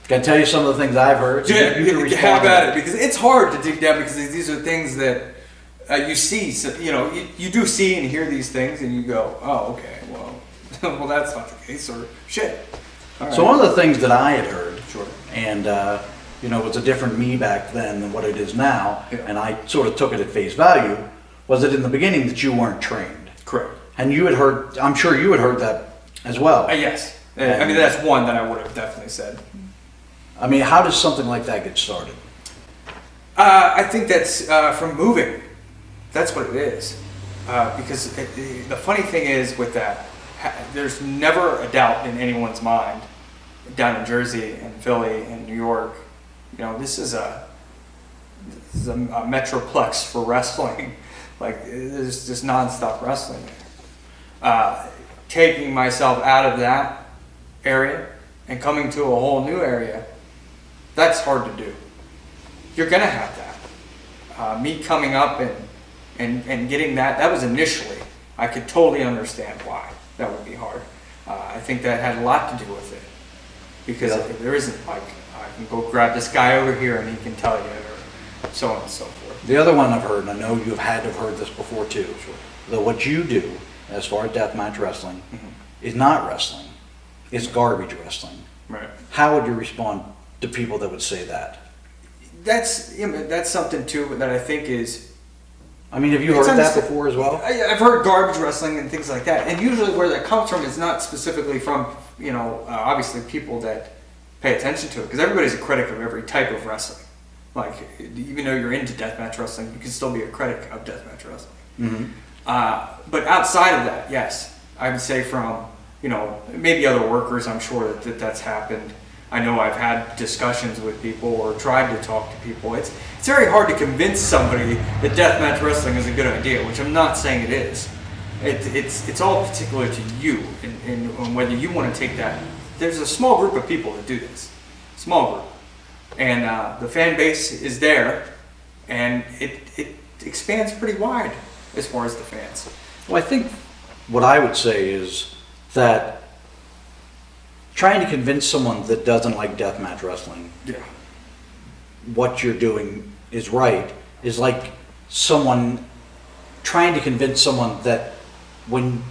Can I tell you some of the things I've heard? Yeah, you can respond have to at that. it, because it's hard to dig down, because these are things that you see. So, you do see and hear these things, and you go, "Oh, okay, well, well, that's not the case," or "Shit." All So right. one of the things that I had heard, Sure. and it was a different me back then than what it is now, Yeah. and I sort of took it at face value, was that in the beginning that you weren't trained. Correct. And you had heard, I'm sure you had heard that as well. Yes. I mean, that's one that I would have definitely said. I mean, how does something like that get started? I think that's from moving. That's what it is. Because the funny thing is with that, there's never a doubt in anyone's mind down in Jersey and Philly and New York. This is a metroplex for wrestling. Like, there's just nonstop wrestling there. Taking myself out of that area and coming to a whole new area, that's hard to do. You're gonna have that. Me coming up and getting that was initially, I could totally understand why that would be hard. I think that had a lot to do with it. Because there isn't like, I can go grab this guy over here and he can tell you, or so on and so forth. The other one I've heard, and I know you've had to have heard this before too, that what you do as far as deathmatch wrestling is not wrestling, it's garbage wrestling. Right. How would you respond to people that would say that? That's something too that I think is, I mean, have you heard that before as well? I've heard garbage wrestling and things like that, and usually where that comes from is not specifically from obviously people that pay attention to it, because everybody's a critic of every type of wrestling. Like, even though you're into deathmatch wrestling, you can still be a critic of deathmatch wrestling. Mm-hmm. But outside of that, yes, I would say from maybe other workers, I'm sure that's happened. I know I've had discussions with people or tried to talk to people. It's very hard to convince somebody that deathmatch wrestling is a good idea, which I'm not saying it is. It's all particular to you and whether you want to take that. There's a small group of people that do this, small group, and the fan base is there, and it expands pretty wide as far as the fans. Well, I think what I would say is that trying to convince someone that doesn't like deathmatch wrestling Yeah. what you're doing is right is like someone trying to convince someone that when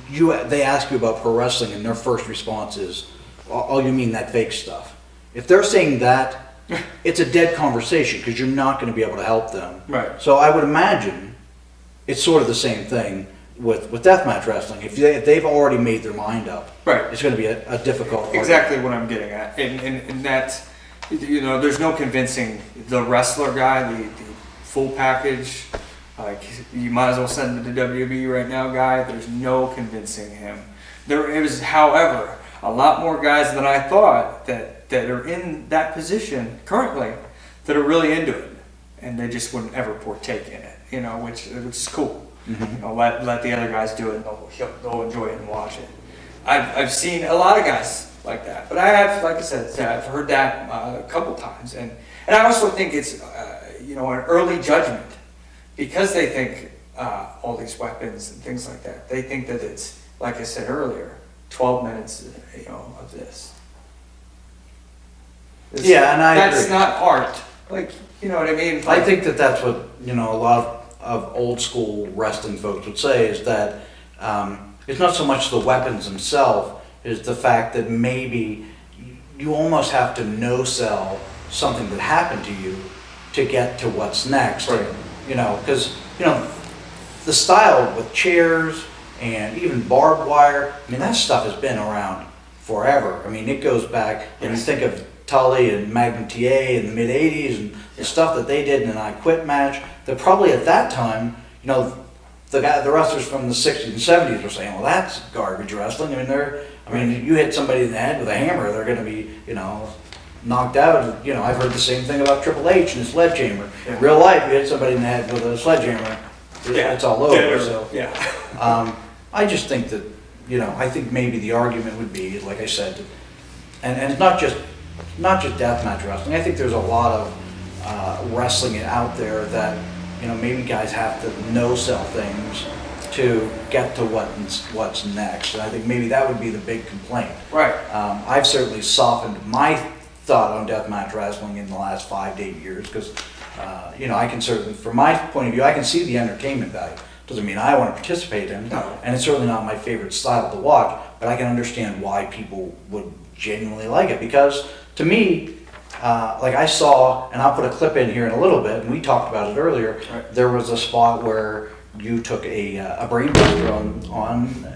they ask you about pro wrestling and their first response is, "Oh, you mean that fake stuff?" If they're saying that, it's a dead conversation because you're not going to be able to help them. Right. So I would imagine it's sort of the same thing with deathmatch wrestling. If they've already made their mind up, Right. it's going to be a difficult argument. Exactly what I'm getting at, and that, there's no convincing the wrestler guy, the full package. Like, you might as well send him to WWE right now, guy. There's no convincing him. There is, however, a lot more guys than I thought that are in that position currently that are really into it, and they just wouldn't ever partake in it. Which is cool. Mm-hmm. Let the other guys do it, and they'll enjoy it and watch it. I've seen a lot of guys like that, but I have, like I said, I've heard that a couple times, and I also think it's an early judgment, because they think all these weapons and things like that. They think that it's, like I said earlier, 12 minutes, of this. Yeah, and I that's agree. not art. Like, you know what I mean? I think that's what a lot of old school wrestling folks would say is that it's not so much the weapons themselves, is the fact that maybe you almost have to no-sell something that happened to you to get to what's next. Right. Because the style with chairs and even barbed wire, I mean, that stuff has been around forever. I mean, it goes back, and you think of Tully and Magnum TA in the mid 80s and the stuff that they did in an I Quit match, that probably at that time, the wrestlers from the 60s and 70s were saying, well, that's garbage wrestling. I mean, you hit somebody in the head with a hammer, they're going to be, knocked out. I've heard the same thing about Triple H and his sledgehammer. Yeah. In real life, you hit somebody in the head with a sledgehammer, it's all over. So, Yeah. I just think that, I think maybe the argument would be, like I said, and it's not just deathmatch wrestling. I think there's a lot of wrestling out there that, maybe guys have to no-sell things to get to what's next. And I think maybe that would be the big complaint. Right. I've certainly softened my thought on deathmatch wrestling in the last 5 to 8 years, because, you know, I can certainly, from my point of view, I can see the entertainment value. Doesn't mean I want to participate in it, No. and it's certainly not my favorite style to watch, but I can understand why people would genuinely like it, because to me, like I saw, and I'll put a clip in here in a little bit, and we talked about it earlier, Right. there was a spot where you took a brain buster on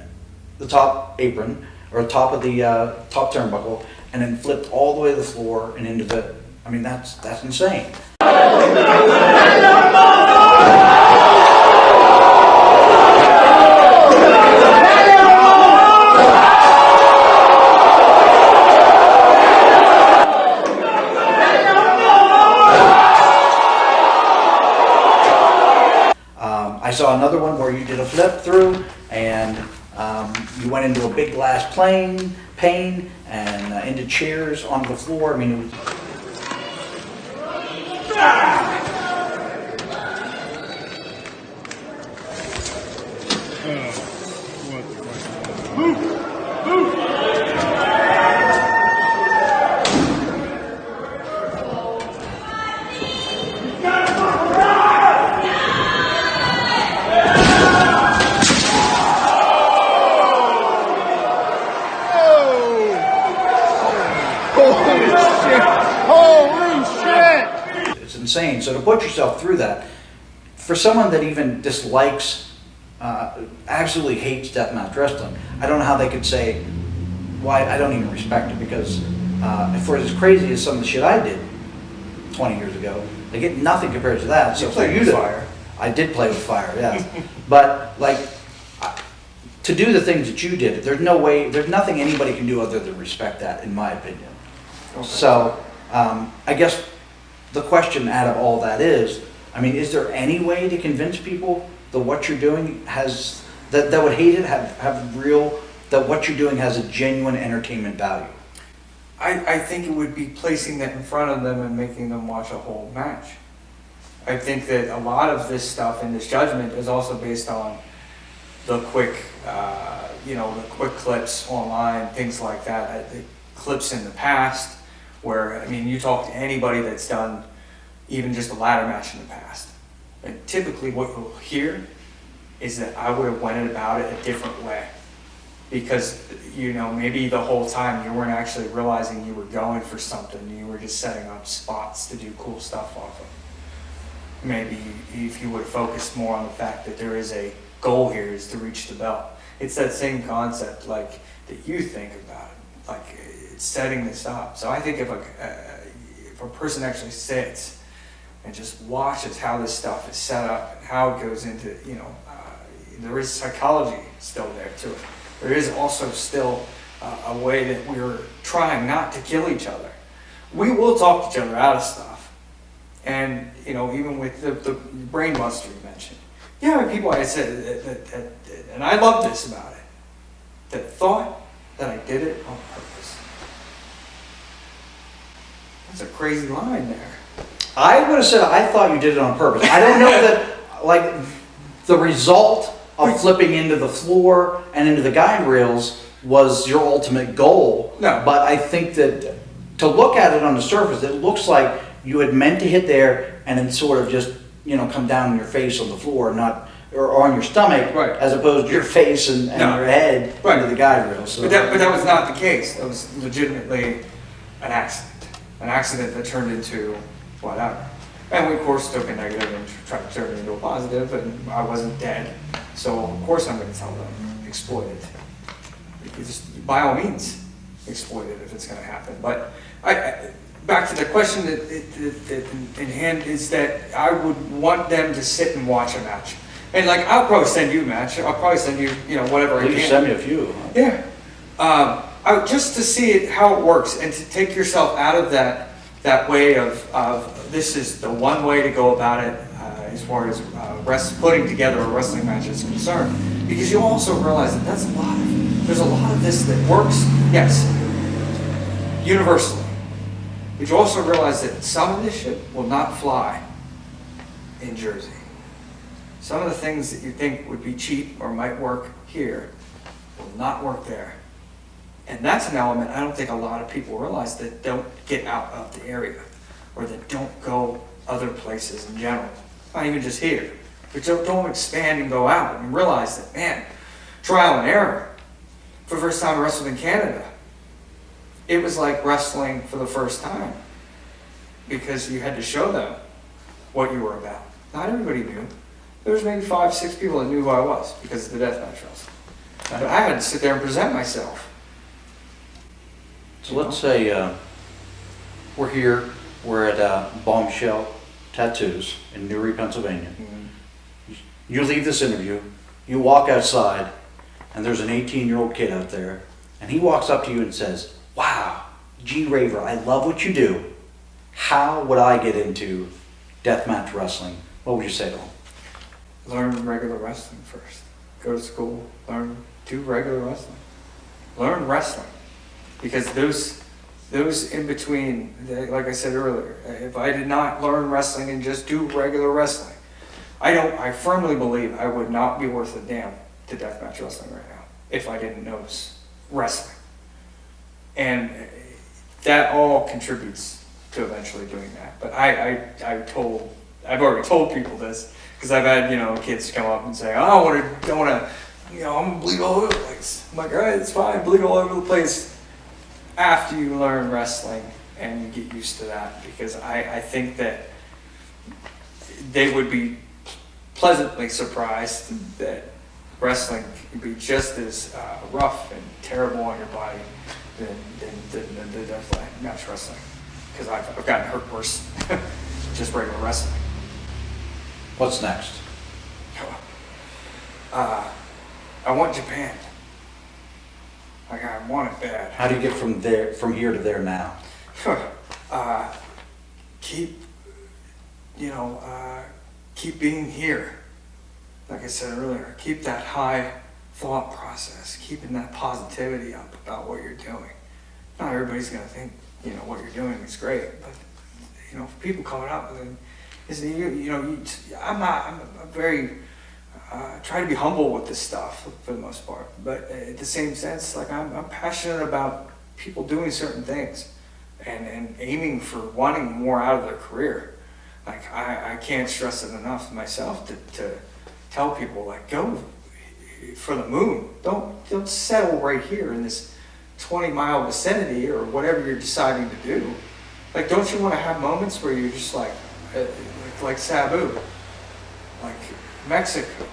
the top apron, or top of the top turnbuckle, and then flipped all the way to the floor and into the, I mean, that's insane. I saw another one where you did a flip through and you went into a big glass pane and into chairs onto the floor. I mean, it was... Holy shit! It's insane. So to put yourself through that, for someone that even dislikes, absolutely hates deathmatch wrestling, I don't know how they could say, why, I don't even respect it, because for as crazy as some of the shit I did 20 years ago, they get nothing compared to that. So You for played you with to, fire. I did play with fire, yeah. But like, to do the things that you did, there's no way, there's nothing anybody can do other than respect that, in my opinion. Okay. So, I guess the question out of all that is, I mean, is there any way to convince people that what you're doing has, that would hate it, have real, that what you're doing has a genuine entertainment value? I think it would be placing that in front of them and making them watch a whole match. I think that a lot of this stuff in this judgment is also based on the quick, the quick clips online, things like that. The clips in the past where, I mean, you talk to anybody that's done even just a ladder match in the past. And typically what you'll hear is that I would have went about it a different way. Because, maybe the whole time you weren't actually realizing you were going for something. You were just setting up spots to do cool stuff off of. Maybe if you would have focused more on the fact that there is a goal here is to reach the belt. It's that same concept like that you think about it, like it's setting this up. So I think if a person actually sits and just watches how this stuff is set up and how it goes into, there is psychology still there to it. There is also still a way that we're trying not to kill each other. We will talk each other out of stuff. And, even with the brain buster you mentioned. Yeah, people I said, that, and I love this about it, that thought that I did it on purpose. That's a crazy line there. I would have said I thought you did it on purpose. I don't know that, like, the result of flipping into the floor and into the guide rails was your ultimate goal. No. But I think that to look at it on the surface, it looks like you had meant to hit there and then sort of just, come down on your face on the floor, or on your stomach, Right. as opposed to your face and No. your head Right. into the guide rails. So. But that was not the case. That was legitimately an accident that turned into whatever. And we of course took a negative and tried to turn it into a positive, and I wasn't dead. So of course I'm going to tell them, exploit it. Because by all means, exploit it if it's going to happen. But back to the question that in hand is that I would want them to sit and watch a match. And like, I'll probably send you a match. I'll probably send you, whatever I Please can. send me a few. Yeah. Just to see it, how it works, and to take yourself out of that way of this is the one way to go about it as far as putting together a wrestling match is concerned. Because you also realize that there's a lot of this that works, yes, universally. But you also realize that some of this shit will not fly in Jersey. Some of the things that you think would be cheap or might work here will not work there. And that's an element I don't think a lot of people realize, that don't get out of the area, or that don't go other places in general. Not even just here. But don't expand and go out and realize that, man, trial and error. For the first time I wrestled in Canada, it was like wrestling for the first time, because you had to show them what you were about. Not everybody knew. There was maybe 5, 6 people that knew who I was because of the deathmatch wrestling. But I had to sit there and present myself. So let's say we're here, we're at Bombshell Tattoos in Newry, Pennsylvania. Mm-hmm. You leave this interview, you walk outside, and there's an 18-year-old kid out there, and he walks up to you and says, "Wow, G-Raver, I love what you do. How would I get into deathmatch wrestling?" What would you say to him? Learn regular wrestling first. Go to school, do regular wrestling. Learn wrestling. Because those in between, like I said earlier, if I did not learn wrestling and just do regular wrestling, I firmly believe I would not be worth a damn to deathmatch wrestling right now if I didn't know wrestling. And that all contributes to eventually doing that. But I've already told people this, because I've had, kids come up and say, "Oh, I want to, I'm gonna bleed all over the place." I'm like, "All right, it's fine, bleed all over the place after you learn wrestling and you get used to that," because I think that they would be pleasantly surprised that wrestling can be just as rough and terrible on your body than the deathmatch wrestling. Because I've gotten hurt worse just regular wrestling. What's next? I want Japan. Like, I want it bad. How do you get from here to there now? Keep being here. Like I said earlier, keep that high thought process, keeping that positivity up about what you're doing. Not everybody's gonna think, what you're doing is great, but, for people coming up with it, I'm very, try to be humble with this stuff for the most part, but at the same sense, like I'm passionate about people doing certain things and aiming for wanting more out of their career. Like I can't stress it enough myself to tell people, like, go for the moon. Don't settle right here in this 20-mile vicinity or whatever you're deciding to do. Like, don't you want to have moments where you're just like Sabu, like Mexico,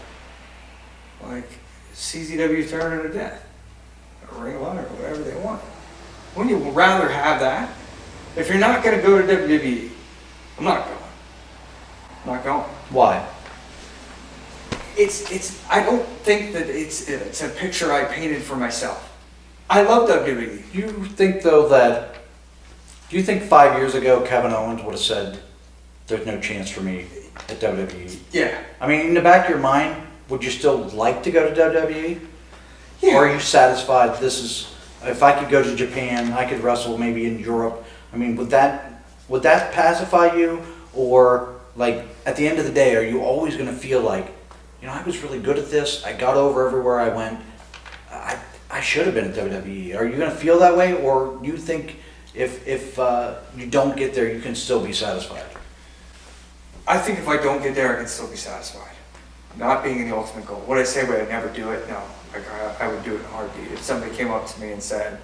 like CZW Tournament of Death, or Ring of Honor, or whatever they want? Wouldn't you rather have that? If you're not going to go to WWE, I'm not going. I'm not going. Why? I don't think that it's a picture I painted for myself. I love WWE. Do you think 5 years ago Kevin Owens would have said, "There's no chance for me at WWE"? Yeah. I mean, in the back of your mind, would you still like to go to WWE? Yeah. Or are you satisfied, if I could go to Japan, I could wrestle maybe in Europe? I mean, would that pacify you? Or, like, at the end of the day, are you always going to feel like, I was really good at this, I got over everywhere I went, I should have been at WWE? Are you going to feel that way? Or do you think if you don't get there, you can still be satisfied? I think if I don't get there, I can still be satisfied. Not being in the ultimate goal. Would I say would I never do it? No. Like, I would do it in a heartbeat. If somebody came up to me and said,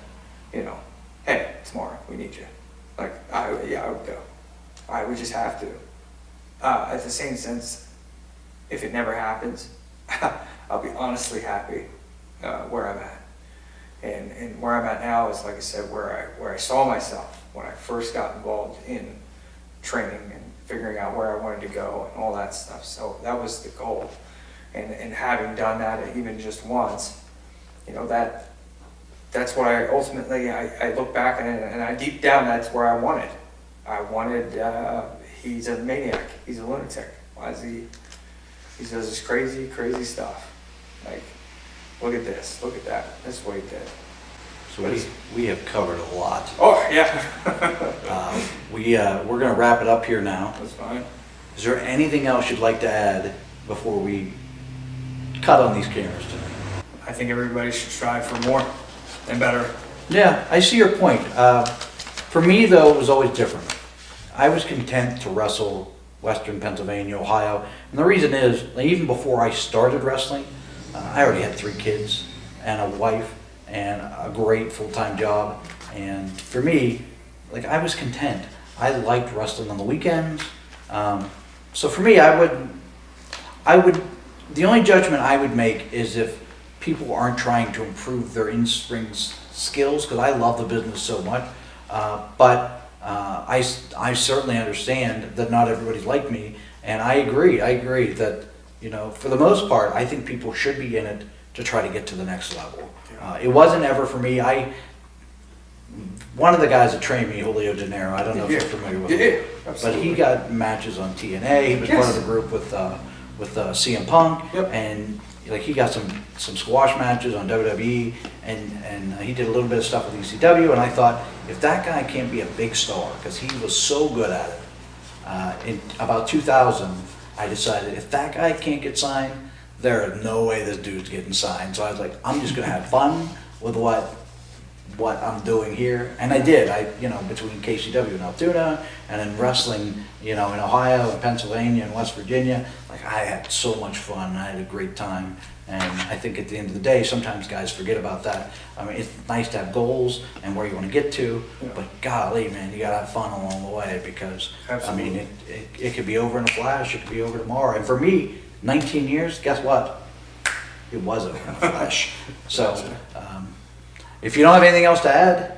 "Hey, tomorrow we need you," like, I would go. I would just have to. At the same sense, if it never happens, I'll be honestly happy where I'm at. And where I'm at now is, like I said, where I saw myself when I first got involved in training and figuring out where I wanted to go and all that stuff. So that was the goal. And having done that even just once, that's what I ultimately, I look back and I deep down, that's where I wanted. He's a maniac. He's a lunatic. Why is he does this crazy, crazy stuff. Like, look at this, look at that. That's what he did. So we have covered a lot. Oh, yeah. We're going to wrap it up here now. That's fine. Is there anything else you'd like to add before we cut on these cameras tonight? I think everybody should strive for more and better. Yeah, I see your point. For me, though, it was always different. I was content to wrestle Western Pennsylvania, Ohio, and the reason is, like, even before I started wrestling, I already had 3 kids and a wife and a great full-time job, and for me, like, I was content. I liked wrestling on the weekends, so for me, I would. The only judgment I would make is if people aren't trying to improve their in-ring skills, because I love the business so much. But I certainly understand that not everybody's like me, and I agree that, you know, for the most part, I think people should be in it to try to get to the next level. It wasn't ever for me. One of the guys that trained me, Julio De Niro, I don't know if you're familiar with him, but he got matches on TNA. He was part of the group with CM Punk, and like he got some squash matches on WWE, and he did a little bit of stuff with ECW. And I thought, if that guy can't be a big star, because he was so good at it, in about 2000, I decided if that guy can't get signed, there is no way this dude's getting signed. So I was like, I'm just gonna have fun with what I'm doing here, and I did. Between KCW and Altoona, and then wrestling, in Ohio and Pennsylvania and West Virginia, like I had so much fun. I had a great time, and I think at the end of the day, sometimes guys forget about that. I mean, it's nice to have goals and where you want to get to, but golly, man, you gotta have fun along the way, because Absolutely. I mean, it could be over in a flash. It could be over tomorrow. And for me, 19 years, guess what? It was over in a flash. So. If you don't have anything else to add.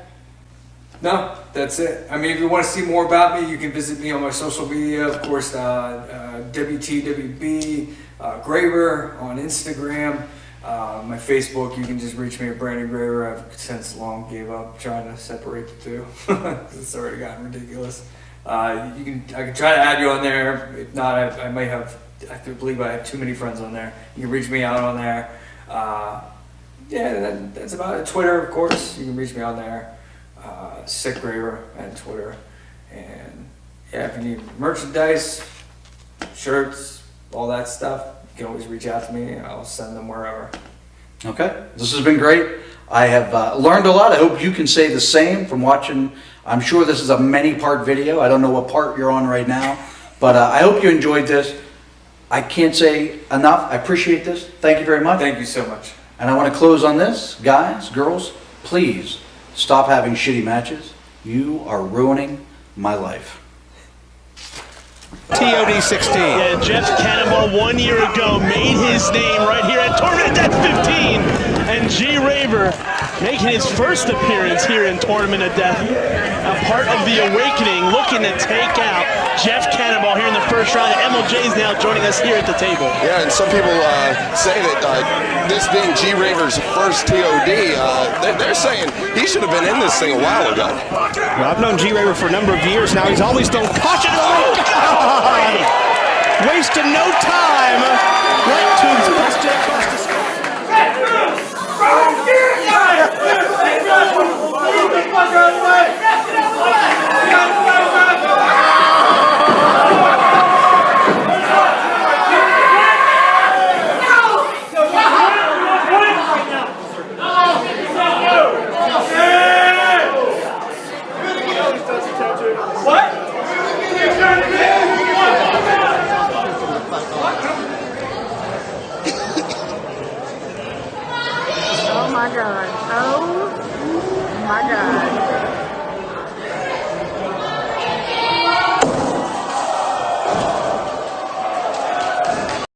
No, that's it. I mean, if you want to see more about me, you can visit me on my social media. Of course, WTWB, Graver on Instagram. My Facebook, you can just reach me at Brandon Graver. I've since long gave up trying to separate the two because it's already gotten ridiculous. I can try to add you on there. If not, I might have. I believe I have too many friends on there. You can reach me out on there. Yeah, that's about it. Twitter, of course, you can reach me on there. Sick Graver at Twitter. And yeah, if you need merchandise, shirts, all that stuff, you can always reach out to me. I'll send them wherever. Okay, this has been great. I have learned a lot. I hope you can say the same from watching. I'm sure this is a many-part video. I don't know what part you're on right now, but I hope you enjoyed this. I can't say enough. I appreciate this. Thank you very much. Thank you so much. And I want to close on this. Guys, girls, please stop having shitty matches. You are ruining my life. TOD 16. Yeah, Jeff Cannonball 1 year ago made his name right here at Tournament of Death 15. And G-Raver making his first appearance here in Tournament of Death. A part of the Awakening, looking to take out Jeff Cannonball here in the first round. And MLJ is now joining us here at the table. Yeah, and some people say that this being G-Raver's first TOD, they're saying he should have been in this thing a while ago. Well, I've known G-Raver for a number of years now. He's always thrown caution. Oh, God! Wasting no time. Right to his best across the sky. Oh my God. Oh my God.